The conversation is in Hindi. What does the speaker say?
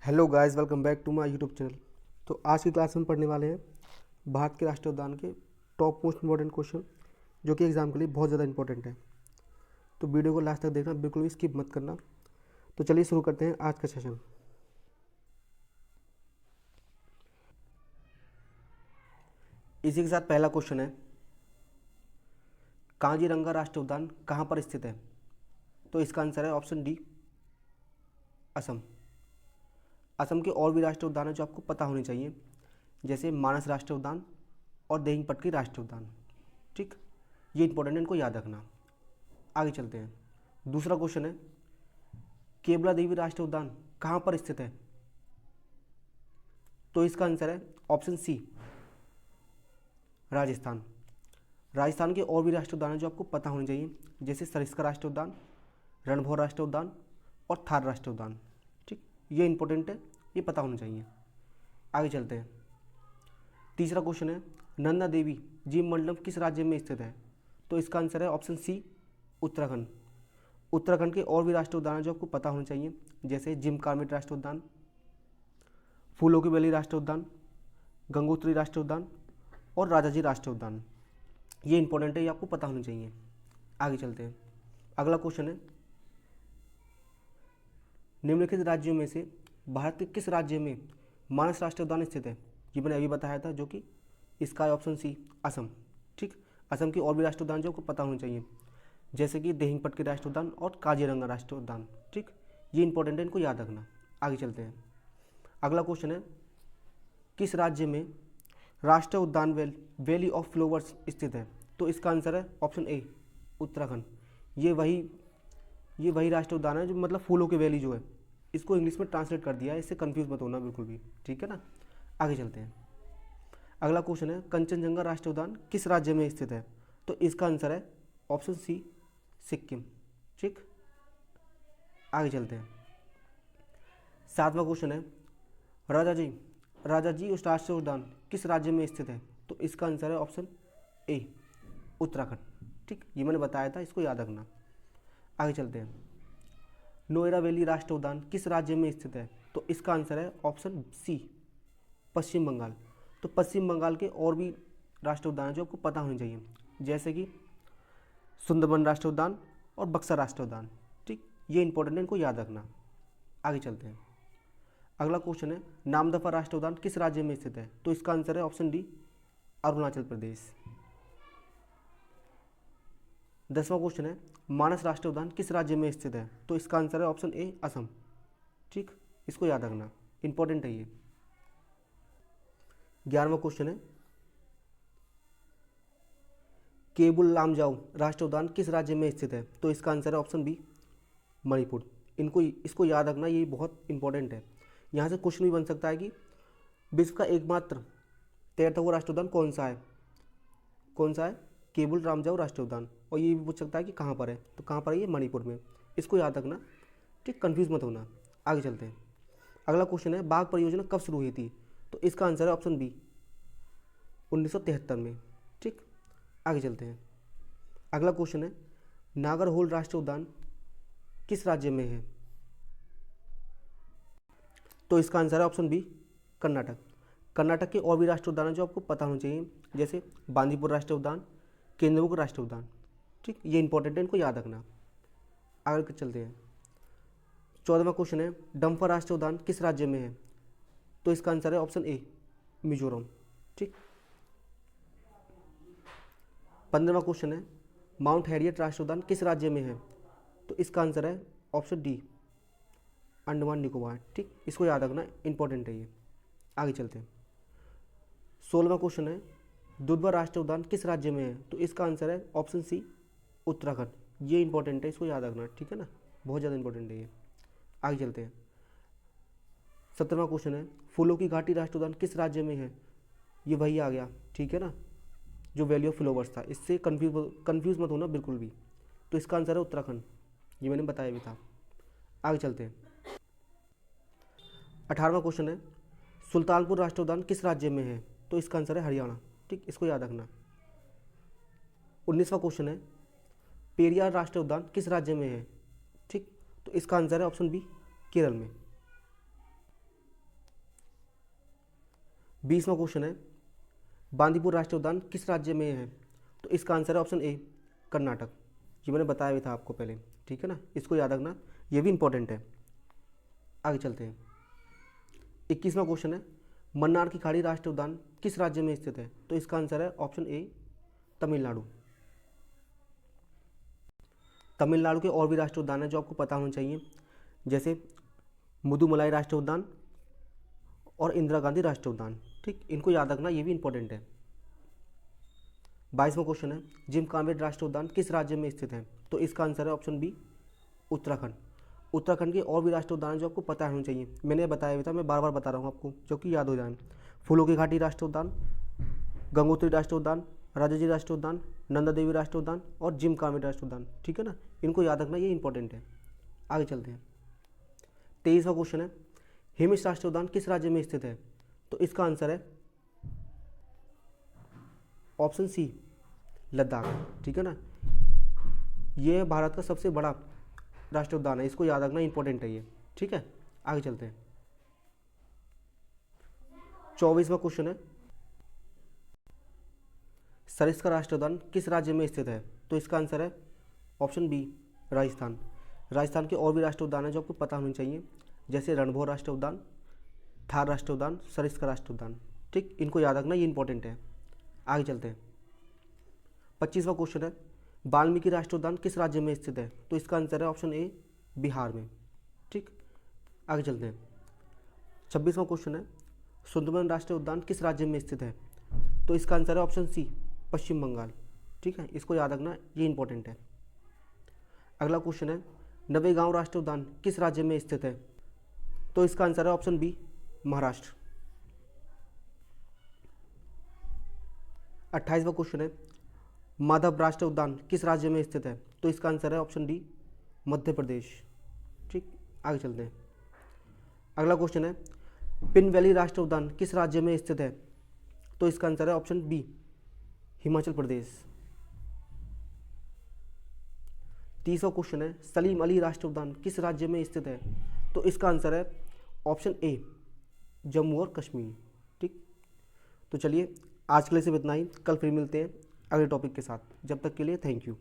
Hello guys, welcome back to my YouTube channel. तो आज की क्लास में पढ़ने वाले हैं भारत के राष्ट्रीय उद्यान के टॉप मोस्ट इम्पॉर्टेंट क्वेश्चन, जो कि एग्जाम के लिए बहुत ज़्यादा इंपॉर्टेंट है। तो वीडियो को लास्ट तक देखना, बिल्कुल भी स्किप मत करना। तो चलिए शुरू करते हैं आज का सेशन। इसी के साथ पहला क्वेश्चन है, काजीरंगा राष्ट्रीय उद्यान कहाँ पर स्थित है? तो इसका आंसर है ऑप्शन डी, असम। असम के और भी राष्ट्रीय उद्यान हैं जो आपको पता होने चाहिए, जैसे मानस राष्ट्रीय उद्यान और देहिंग पटकी राष्ट्रीय उद्यान। ठीक, ये इंपॉर्टेंट है, इनको याद रखना। आगे चलते हैं। दूसरा क्वेश्चन है, केवला देवी राष्ट्रीय उद्यान कहाँ पर स्थित है? तो इसका आंसर है ऑप्शन सी, राजस्थान। राजस्थान के और भी राष्ट्रीय उद्यान हैं जो आपको पता होने चाहिए, जैसे सरिस्का राष्ट्रीय उद्यान, रणभौर राष्ट्रीय उद्यान और थार राष्ट्रीय उद्यान। ठीक, ये इंपॉर्टेंट है, ये पता होना चाहिए। आगे चलते हैं। तीसरा क्वेश्चन है, नंदा देवी जीव मंडलम किस राज्य में स्थित है? तो इसका आंसर है ऑप्शन सी, उत्तराखंड। उत्तराखंड के और भी राष्ट्रीय उद्यान हैं जो आपको पता होने चाहिए, जैसे जिम कार्बेट राष्ट्रीय उद्यान, फूलों की वैली राष्ट्रीय उद्यान, गंगोत्री राष्ट्रीय उद्यान और राजाजी राष्ट्रीय उद्यान। ये इंपॉर्टेंट है, ये आपको पता होना चाहिए। आगे चलते हैं। अगला क्वेश्चन है, निम्नलिखित राज्यों में से भारत के किस राज्य में मानस राष्ट्रीय उद्यान स्थित है? ये मैंने अभी बताया था, जो कि इसका है ऑप्शन सी, असम। ठीक, असम की और भी राष्ट्रीय उद्यान जो आपको पता होने चाहिए, जैसे कि देहिंग पटकी राष्ट्रीय उद्यान और काजीरंगा राष्ट्रीय उद्यान। ठीक, ये इंपॉर्टेंट है, इनको याद रखना। आगे चलते हैं। अगला क्वेश्चन है, किस राज्य में राष्ट्रीय उद्यान वैली ऑफ फ्लावर्स स्थित है? तो इसका आंसर है ऑप्शन ए, उत्तराखंड। ये वही राष्ट्रीय उद्यान है जो मतलब फूलों की वैली जो है, इसको इंग्लिश में ट्रांसलेट कर दिया है, इससे कंफ्यूज मत होना बिल्कुल भी। ठीक है ना। आगे चलते हैं। अगला क्वेश्चन है, कंचनजंगा राष्ट्रीय उद्यान किस राज्य में स्थित है? तो इसका आंसर है ऑप्शन सी, सिक्किम। ठीक, आगे चलते हैं। सातवां क्वेश्चन है, राजाजी उस राष्ट्रीय उद्यान किस राज्य में स्थित है? तो इसका आंसर है ऑप्शन ए, उत्तराखंड। ठीक, ये मैंने बताया था, इसको याद रखना। आगे चलते हैं। नोएडा वैली राष्ट्रीय उद्यान किस राज्य में स्थित है? तो इसका आंसर है ऑप्शन सी, पश्चिम बंगाल। तो पश्चिम बंगाल के और भी राष्ट्रीय उद्यान जो आपको पता होने चाहिए, जैसे कि सुंदरबन राष्ट्रीय उद्यान और बक्सर राष्ट्रीय उद्यान। ठीक, ये इंपॉर्टेंट है, इनको याद रखना। आगे चलते हैं। अगला क्वेश्चन है, नामदफा राष्ट्रीय उद्यान किस राज्य में स्थित है? तो इसका आंसर है option D, Arunachal Pradesh. 10वां question है, मानस राष्ट्रीय उद्यान किस राज्य में स्थित है? तो इसका आंसर है ऑप्शन ए, असम। ठीक, इसको याद रखना, इंपॉर्टेंट है ये। 11वां क्वेश्चन है, केबुल लामजाओ राष्ट्रीय उद्यान किस राज्य में स्थित है? तो इसका आंसर है ऑप्शन बी, मणिपुर। इसको याद रखना, ये बहुत इंपॉर्टेंट है। यहाँ से क्वेश्चन भी बन सकता है कि विश्व का एकमात्र तैरता हुआ राष्ट्रीय उद्यान कौन सा है? कौन सा है? केबुल लामजाओ राष्ट्रीय उद्यान। और ये भी पूछ सकता है कि कहाँ पर है? तो कहाँ पर है? ये मणिपुर में। इसको याद रखना, ठीक, कंफ्यूज मत होना। आगे चलते हैं। अगला क्वेश्चन है, बाघ परियोजना कब शुरू हुई थी? तो इसका आंसर है ऑप्शन बी, 1973 में। ठीक, आगे चलते हैं। अगला क्वेश्चन है, नागरहोल राष्ट्रीय उद्यान किस राज्य में है? तो इसका आंसर है ऑप्शन बी, कर्नाटक। कर्नाटक के और भी राष्ट्रीय उद्यान हैं जो आपको पता होने चाहिए, जैसे बांदीपुर राष्ट्रीय उद्यान, केंद्रबुक राष्ट्रीय उद्यान। ठीक, ये इंपॉर्टेंट है, इनको याद रखना। आगे चलते हैं। 14वां क्वेश्चन है, डम्फा राष्ट्रीय उद्यान किस राज्य में है? तो इसका आंसर है ऑप्शन ए, मिजोरम। ठीक, 15वां क्वेश्चन है, माउंट हैरियट राष्ट्रीय उद्यान किस राज्य में है? तो इसका आंसर है ऑप्शन डी, अंडमान निकोबार। ठीक, इसको याद रखना, इंपॉर्टेंट है ये। आगे चलते हैं। 16वां क्वेश्चन है, दुधवा राष्ट्रीय उद्यान किस राज्य में है? तो इसका आंसर है ऑप्शन सी, उत्तराखंड। ये इंपॉर्टेंट है, इसको याद रखना। ठीक है ना, बहुत ज़्यादा इंपॉर्टेंट है ये। आगे चलते हैं। 17वां क्वेश्चन है, फूलों की घाटी राष्ट्रीय उद्यान किस राज्य में है? ये वही आ गया, ठीक है ना, जो वैली ऑफ फ्लावर्स था। इससे कन्फ्यूज मत होना बिल्कुल भी। तो इसका आंसर है उत्तराखंड, ये मैंने बताया भी था। आगे चलते हैं। 18वां क्वेश्चन है, सुल्तानपुर राष्ट्रीय उद्यान किस राज्य में है? तो इसका आंसर है हरियाणा। ठीक, इसको याद रखना। 19वां क्वेश्चन है, पेरियार राष्ट्रीय उद्यान किस राज्य में है? ठीक, तो इसका आंसर है ऑप्शन बी, केरल में। 20वां क्वेश्चन है, बांदीपुर राष्ट्रीय उद्यान किस राज्य में है? तो इसका आंसर है ऑप्शन ए, कर्नाटक। ये मैंने बताया भी था आपको पहले, ठीक है ना, इसको याद रखना, ये भी इंपॉर्टेंट है। आगे चलते हैं। 21वां क्वेश्चन है, मन्नार की खाड़ी राष्ट्रीय उद्यान किस राज्य में स्थित है? तो इसका आंसर है ऑप्शन ए, तमिलनाडु। तमिलनाडु के और भी राष्ट्रीय उद्यान हैं जो आपको पता होना चाहिए, जैसे मुदुमलाई राष्ट्रीय उद्यान और इंदिरा गांधी राष्ट्रीय उद्यान, ठीक, इनको याद रखना, ये भी इंपॉर्टेंट है। 22वां क्वेश्चन है, जिम कॉर्बेट राष्ट्रीय उद्यान किस राज्य में स्थित है? तो इसका आंसर है ऑप्शन बी, उत्तराखंड। उत्तराखंड के और भी राष्ट्रीय उद्यान जो आपको पता होना चाहिए, मैंने बताया भी था, मैं बार बार बता रहा हूँ आपको, जो कि याद हो जाए। फूलों की घाटी राष्ट्रीय उद्यान, गंगोत्री राष्ट्रीय उद्यान, राजाजी राष्ट्रीय उद्यान, नंदा देवी राष्ट्रीय उद्यान और जिम कॉर्बेट राष्ट्रीय उद्यान, ठीक है ना, इनको याद रखना, ये इंपॉर्टेंट है। आगे चलते हैं। 23वां क्वेश्चन है, हिमिस राष्ट्रीय उद्यान किस राज्य में स्थित है? तो इसका आंसर है ऑप्शन सी, लद्दाख, ठीक है ना, ये भारत का सबसे बड़ा राष्ट्रीय उद्यान है, इसको याद रखना, इंपॉर्टेंट है ये, ठीक है। आगे चलते हैं। 24वां क्वेश्चन है, सरिस्का राष्ट्रीय उद्यान किस राज्य में स्थित है? तो इसका आंसर है ऑप्शन बी, राजस्थान। राजस्थान के और भी राष्ट्रीय उद्यान हैं जो आपको पता होने चाहिए, जैसे रणभोर राष्ट्रीय उद्यान, थार राष्ट्रीय उद्यान, सरिस्का राष्ट्रीय उद्यान, ठीक, इनको याद रखना, ये इंपॉर्टेंट है। आगे चलते हैं। 25वां क्वेश्चन है, वाल्मीकि राष्ट्रीय उद्यान किस राज्य में स्थित है? तो इसका आंसर है ऑप्शन ए, बिहार में, ठीक। आगे चलते हैं। 26वां क्वेश्चन है, सुंदरबन राष्ट्रीय उद्यान किस राज्य में स्थित है? तो इसका आंसर है ऑप्शन सी, पश्चिम बंगाल, ठीक है, इसको याद रखना, ये इंपॉर्टेंट है। अगला क्वेश्चन है, नवेगांव राष्ट्रीय उद्यान किस राज्य में स्थित है? तो इसका आंसर है ऑप्शन बी, महाराष्ट्र। 28वां क्वेश्चन है, माधव राष्ट्रीय उद्यान किस राज्य में स्थित है? तो इसका आंसर है ऑप्शन डी, मध्य प्रदेश, ठीक। आगे चलते हैं। अगला क्वेश्चन है, पिन वैली राष्ट्रीय उद्यान किस राज्य में स्थित है? तो इसका आंसर है option B, Himachal Pradesh. 30वां question है, सलीम अली राष्ट्रीय उद्यान किस राज्य में स्थित है? तो इसका आंसर है ऑप्शन ए, जम्मू और कश्मीर, ठीक। तो चलिए आज के लिए सिर्फ इतना ही, कल फिर मिलते हैं अगले टॉपिक के साथ, जब तक के लिए थैंक यू।